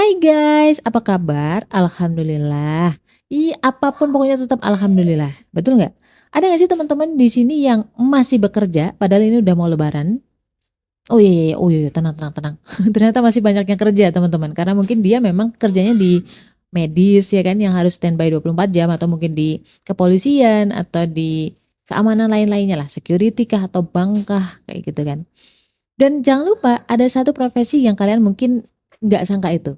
Hai guys, apa kabar? Alhamdulillah. Apapun pokoknya tetap alhamdulillah. Betul nggak? Ada nggak sih teman-teman di sini yang masih bekerja padahal ini udah mau lebaran? Oh iya, iya, iya. Oh iya, iya. Tenang, tenang, tenang. Ternyata masih banyak yang kerja teman-teman. Karena mungkin dia memang kerjanya di medis ya kan, yang harus standby 24 jam atau mungkin di kepolisian atau di keamanan lain-lainnya lah, security kah atau bank kah kayak gitu kan. Dan jangan lupa ada satu profesi yang kalian mungkin nggak sangka itu,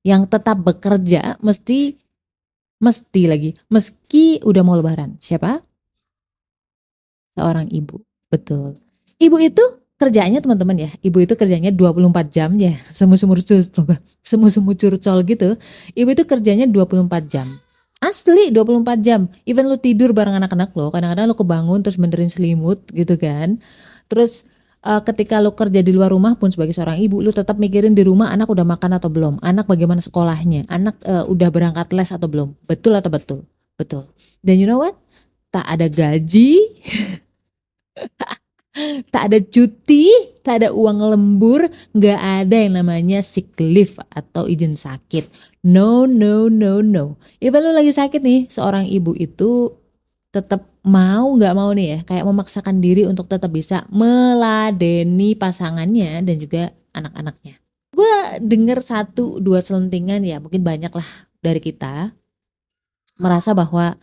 yang tetap bekerja mesti mesti lagi meski udah mau lebaran. Siapa? Seorang ibu. Betul. Ibu itu kerjanya teman-teman ya. Ibu itu kerjanya 24 jam ya. Semu-semu curcol. Semu-semu curcol gitu. Ibu itu kerjanya 24 jam. Asli 24 jam. Even lu tidur bareng anak-anak lo, kadang-kadang lu kebangun terus benerin selimut gitu kan. Terus ketika lu kerja di luar rumah pun sebagai seorang ibu, lu tetap mikirin di rumah anak udah makan atau belum, anak bagaimana sekolahnya, anak udah berangkat les atau belum. Betul atau betul? Betul. Dan you know what? Tak ada gaji, tak ada cuti, tak ada uang lembur, nggak ada yang namanya sick leave atau izin sakit. No, no, no, no. Even lu lagi sakit nih, seorang ibu itu tetap mau nggak mau nih ya, kayak memaksakan diri untuk tetap bisa meladeni pasangannya dan juga anak-anaknya. Gue denger satu dua selentingan ya, mungkin banyak lah dari kita merasa bahwa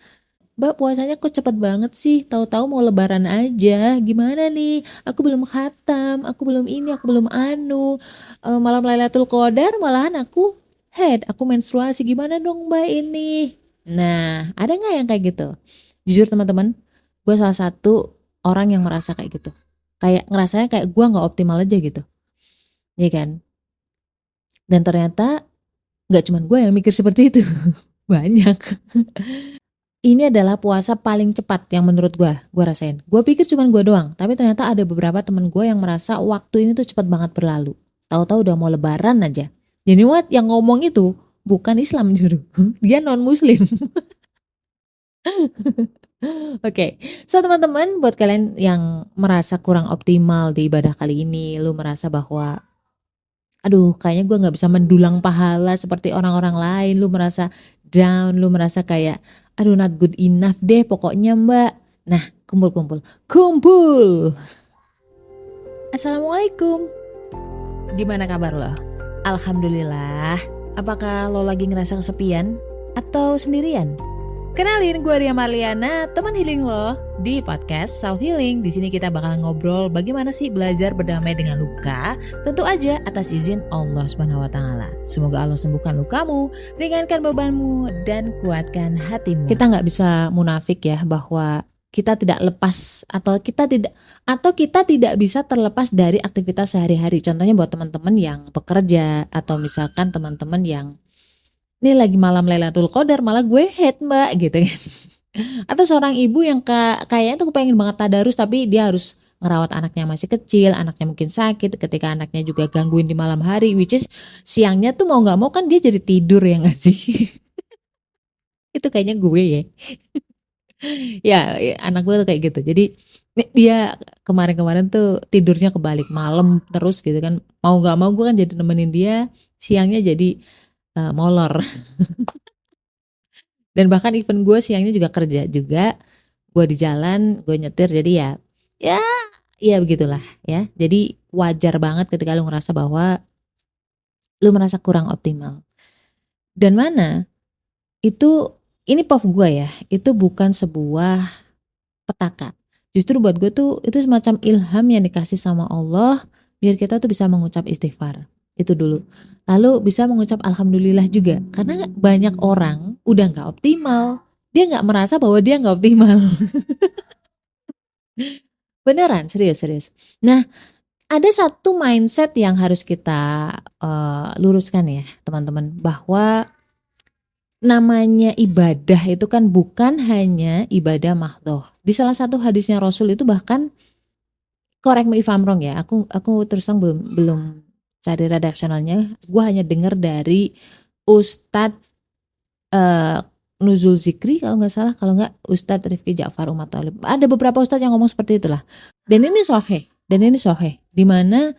Mbak, puasanya kok cepet banget sih? Tahu-tahu mau lebaran aja. Gimana nih? Aku belum khatam, aku belum ini, aku belum anu. Malam Lailatul Qadar malahan aku head, aku menstruasi. Gimana dong Mbak ini? Nah, ada nggak yang kayak gitu? Jujur teman-teman, gue salah satu orang yang merasa kayak gitu. Kayak ngerasanya kayak gue nggak optimal aja gitu. Iya kan? Dan ternyata nggak cuma gue yang mikir seperti itu. Banyak. Ini adalah puasa paling cepat yang menurut gue rasain. Gue pikir cuma gue doang, tapi ternyata ada beberapa temen gue yang merasa waktu ini tuh cepat banget berlalu. Tahu-tahu udah mau lebaran aja. Jadi what yang ngomong itu bukan Islam justru, dia non Muslim. Oke, so teman-teman, buat kalian yang merasa kurang optimal di ibadah kali ini, lu merasa bahwa aduh kayaknya gue nggak bisa mendulang pahala seperti orang-orang lain, lu merasa down, lu merasa kayak aduh not good enough deh pokoknya mbak. Nah, kumpul-kumpul, kumpul. Assalamualaikum, gimana kabar lo? Alhamdulillah. Apakah lo lagi ngerasa kesepian atau sendirian? Kenalin, gue Ria Marliana, teman healing lo di podcast Self Healing. Di sini kita bakal ngobrol bagaimana sih belajar berdamai dengan luka, tentu aja atas izin Allah Subhanahu wa taala. Semoga Allah sembuhkan lukamu, ringankan bebanmu dan kuatkan hatimu. Kita nggak bisa munafik ya bahwa kita tidak lepas atau kita tidak bisa terlepas dari aktivitas sehari-hari. Contohnya buat teman-teman yang bekerja atau misalkan teman-teman yang ini lagi malam Lailatul Qadar malah gue head mbak gitu kan. Atau seorang ibu yang kayaknya tuh pengen banget tadarus tapi dia harus ngerawat anaknya masih kecil, anaknya mungkin sakit, ketika anaknya juga gangguin di malam hari, which is siangnya tuh mau nggak mau kan dia jadi tidur ya nggak sih? Itu kayaknya gue ya. Ya, anak gue tuh kayak gitu. Jadi dia kemarin-kemarin tuh tidurnya kebalik malam terus gitu kan. Mau nggak mau gue kan jadi nemenin dia, siangnya jadi molor. Dan bahkan even gue siangnya juga kerja juga, gue di jalan, gue nyetir, jadi ya, ya begitulah ya. Jadi wajar banget ketika lu ngerasa bahwa lu merasa kurang optimal. Dan mana itu, ini POV gue ya, itu bukan sebuah petaka. Justru buat gue tuh itu semacam ilham yang dikasih sama Allah biar kita tuh bisa mengucap istighfar. Itu dulu. Lalu bisa mengucap alhamdulillah juga. Karena banyak orang udah gak optimal. Dia gak merasa bahwa dia gak optimal. Beneran, serius. Nah, ada satu mindset yang harus kita luruskan ya teman-teman. Bahwa namanya ibadah itu kan bukan hanya ibadah mahdhoh. Di salah satu hadisnya Rasul itu bahkan, correct me if I'm wrong ya, aku terus terang belum cari redaksionalnya. Gue hanya dengar dari Ustadz Nuzul Zikri kalau nggak salah, kalau nggak Ustadz Rifki Ja'far Umat Thalib. Ada beberapa ustadz yang ngomong seperti itulah. Dan ini sahih, di mana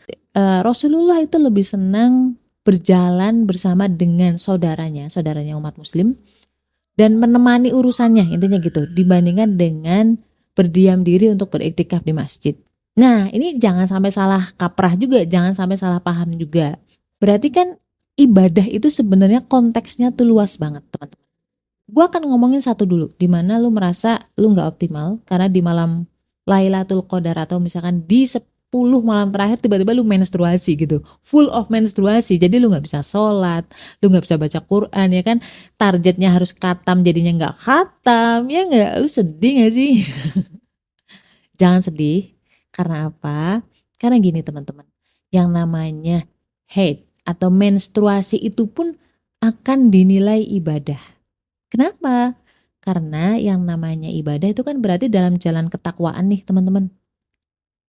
Rasulullah itu lebih senang berjalan bersama dengan saudaranya umat muslim, dan menemani urusannya, intinya gitu, dibandingkan dengan berdiam diri untuk beriktikaf di masjid. Nah, ini jangan sampai salah kaprah juga, jangan sampai salah paham juga. Berarti kan ibadah itu sebenarnya konteksnya tuh luas banget, teman-teman. Gua akan ngomongin satu dulu, di mana lu merasa lu nggak optimal karena di malam Lailatul Qadar atau misalkan di 10 malam terakhir tiba-tiba lu menstruasi gitu, full of menstruasi, jadi lu nggak bisa sholat, lu nggak bisa baca Quran, ya kan, targetnya harus khatam jadinya nggak khatam, ya nggak, lu sedih nggak sih? Jangan sedih, karena apa? Karena gini teman-teman, yang namanya haid atau menstruasi itu pun akan dinilai ibadah. Kenapa? Karena yang namanya ibadah itu kan berarti dalam jalan ketakwaan nih teman-teman.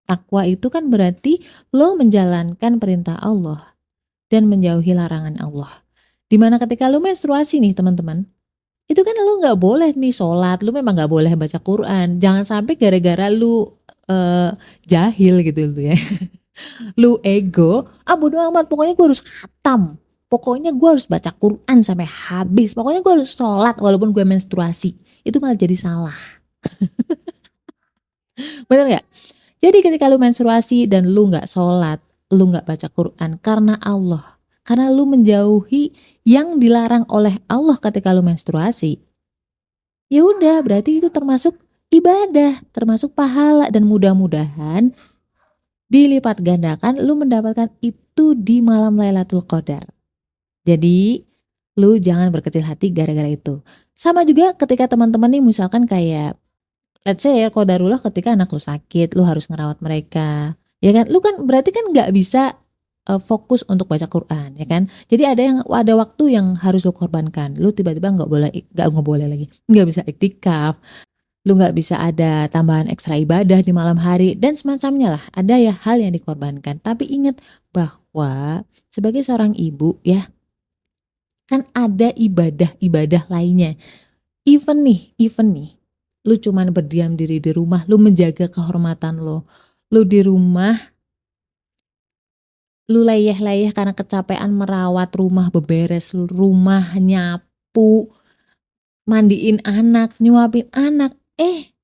Takwa itu kan berarti lo menjalankan perintah Allah dan menjauhi larangan Allah. Dimana ketika lo menstruasi nih teman-teman, itu kan lo nggak boleh nih sholat, lo memang nggak boleh baca Quran. Jangan sampai gara-gara lo jahil gitu lo ya. Lu ego, bodo amat, pokoknya gue harus khatam. Pokoknya gue harus baca Quran sampai habis. Pokoknya gue harus sholat walaupun gue menstruasi. Itu malah jadi salah. Bener gak? Jadi ketika lu menstruasi dan lu gak sholat, lu gak baca Quran karena Allah. Karena lu menjauhi yang dilarang oleh Allah ketika lu menstruasi. Ya udah, berarti itu termasuk ibadah, termasuk pahala, dan mudah-mudahan dilipat gandakan lu mendapatkan itu di malam Lailatul Qadar. Jadi lu jangan berkecil hati gara-gara itu. Sama juga ketika teman-teman nih misalkan kayak let's say ya qadarullah ketika anak lu sakit, lu harus ngerawat mereka. Ya kan? Lu kan berarti kan nggak bisa fokus untuk baca Quran, ya kan? Jadi ada waktu yang harus lu korbankan. Lu tiba-tiba nggak boleh lagi. Nggak bisa iktikaf, lu nggak bisa ada tambahan ekstra ibadah di malam hari dan semacamnya lah. Ada ya hal yang dikorbankan. Tapi ingat bahwa sebagai seorang ibu ya, kan ada ibadah-ibadah lainnya. Even nih, lu cuman berdiam diri di rumah, lu menjaga kehormatan lo. Lu di rumah, lu leyeh-leyeh karena kecapean merawat rumah, beberes rumah, nyapu, mandiin anak, nyuapin anak.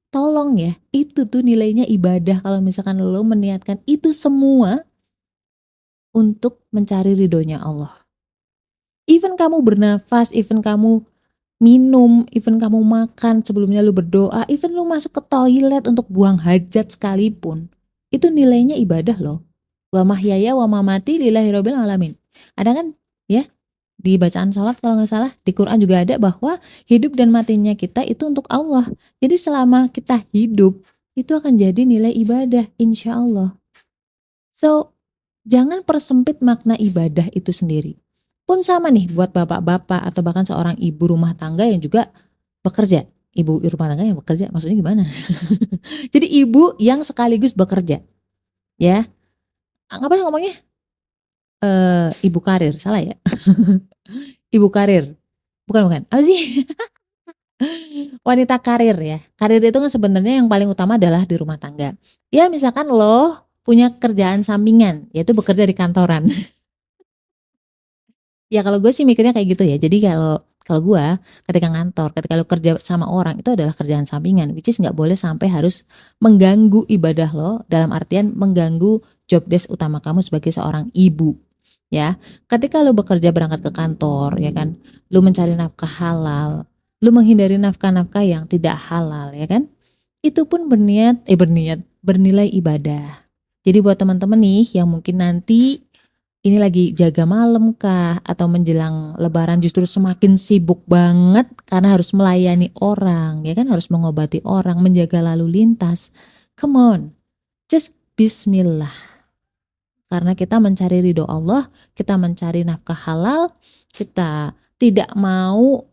Tolong ya, itu tuh nilainya ibadah kalau misalkan lo meniatkan itu semua untuk mencari ridhonya Allah. Even kamu bernafas, even kamu minum, even kamu makan sebelumnya lu berdoa, even lu masuk ke toilet untuk buang hajat sekalipun, itu nilainya ibadah loh. Wa mahyaya wa mamati lillahi rabbil alamin. Ada kan ya di bacaan sholat kalau nggak salah, di Quran juga ada bahwa hidup dan matinya kita itu untuk Allah. Jadi selama kita hidup itu akan jadi nilai ibadah insya Allah. So jangan persempit makna ibadah itu sendiri. Pun sama nih buat bapak-bapak atau bahkan seorang ibu rumah tangga yang juga bekerja. Ibu rumah tangga yang bekerja maksudnya gimana? Jadi ibu yang sekaligus bekerja. Ya. Ngapain ngomongnya? Ibu karir, salah ya? Ibu karir. Bukan. Apa sih? Wanita karir ya. Karir itu kan sebenarnya yang paling utama adalah di rumah tangga. Ya misalkan lo punya kerjaan sampingan, yaitu bekerja di kantoran. Ya kalau gue sih mikirnya kayak gitu ya. Jadi kalau kalau gue ketika ngantor, ketika lu kerja sama orang itu adalah kerjaan sampingan, which is nggak boleh sampai harus mengganggu ibadah lo dalam artian mengganggu job desk utama kamu sebagai seorang ibu. Ya, ketika lu bekerja berangkat ke kantor, ya kan, lu mencari nafkah halal, lu menghindari nafkah-nafkah yang tidak halal, ya kan, itu pun bernilai ibadah. Jadi buat teman-teman nih yang mungkin nanti ini lagi jaga malam kah atau menjelang lebaran justru semakin sibuk banget karena harus melayani orang, ya kan, harus mengobati orang, menjaga lalu lintas. Come on, just bismillah. Karena kita mencari ridho Allah, kita mencari nafkah halal, kita tidak mau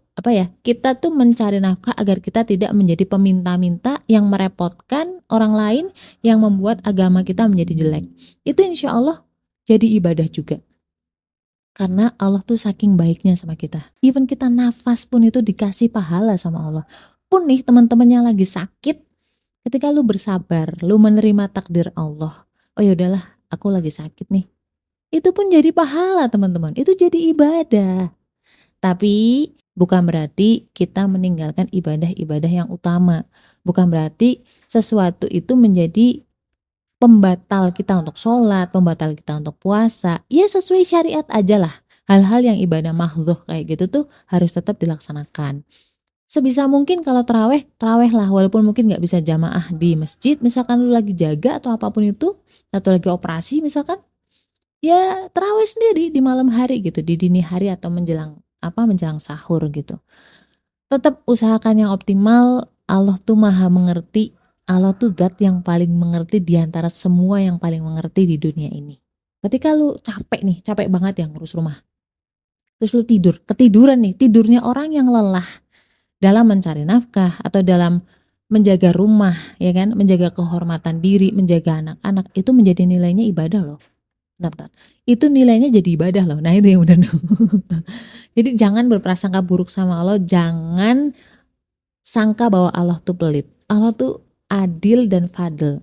kita tuh mencari nafkah agar kita tidak menjadi peminta-minta yang merepotkan orang lain, yang membuat agama kita menjadi jelek. Itu insya Allah jadi ibadah juga. Karena Allah tuh saking baiknya sama kita. Even kita nafas pun itu dikasih pahala sama Allah. Pun nih teman-teman yang lagi sakit, ketika lu bersabar, lu menerima takdir Allah. Oh ya udahlah, aku lagi sakit nih. itu pun jadi pahala teman-teman, itu jadi ibadah. Tapi bukan berarti kita meninggalkan ibadah-ibadah yang utama. Bukan berarti sesuatu itu menjadi pembatal kita untuk sholat, pembatal kita untuk puasa. Ya sesuai syariat aja lah. Hal-hal yang ibadah makhluk kayak gitu tuh harus tetap dilaksanakan. Sebisa mungkin kalau terawih, terawih lah. Walaupun mungkin nggak bisa jamaah di masjid, misalkan lu lagi jaga atau apapun itu, atau lagi operasi misalkan, ya terawih sendiri di malam hari gitu, di dini hari atau menjelang sahur gitu. Tetap usahakan yang optimal. Allah tuh maha mengerti. Allah tuh zat yang paling mengerti di antara semua yang paling mengerti di dunia ini. Ketika lu capek nih, capek banget ya ngurus rumah. Terus lu tidur, ketiduran nih, tidurnya orang yang lelah dalam mencari nafkah atau dalam menjaga rumah, ya kan, menjaga kehormatan diri, menjaga anak-anak, itu menjadi nilainya ibadah loh. Bentar. Itu nilainya jadi ibadah loh. Nah itu yang udah. Jadi jangan berprasangka buruk sama Allah, jangan sangka bahwa Allah tuh pelit. Allah tuh adil dan fadl.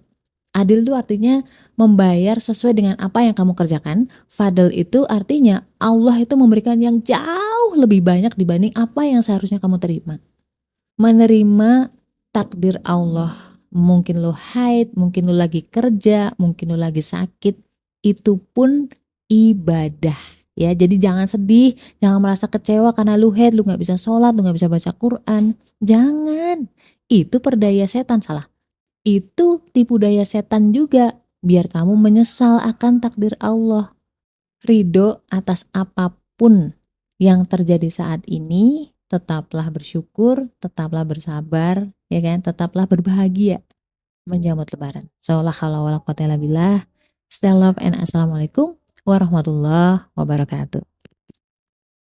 Adil itu artinya membayar sesuai dengan apa yang kamu kerjakan. Fadl itu artinya Allah itu memberikan yang jauh lebih banyak dibanding apa yang seharusnya kamu terima. Menerima takdir Allah. Mungkin lo haid, mungkin lo lagi kerja, mungkin lo lagi sakit. Itu pun ibadah. Ya, jadi jangan sedih, jangan merasa kecewa karena lu haid, lu nggak bisa sholat, lu nggak bisa baca Quran. Jangan. Itu perdaya setan, salah. Itu tipu daya setan juga. Biar kamu menyesal akan takdir Allah. Ridho atas apapun yang terjadi saat ini, tetaplah bersyukur, tetaplah bersabar, ya kan? Tetaplah berbahagia menyambut lebaran. Stay love and assalamualaikum warahmatullahi wabarakatuh.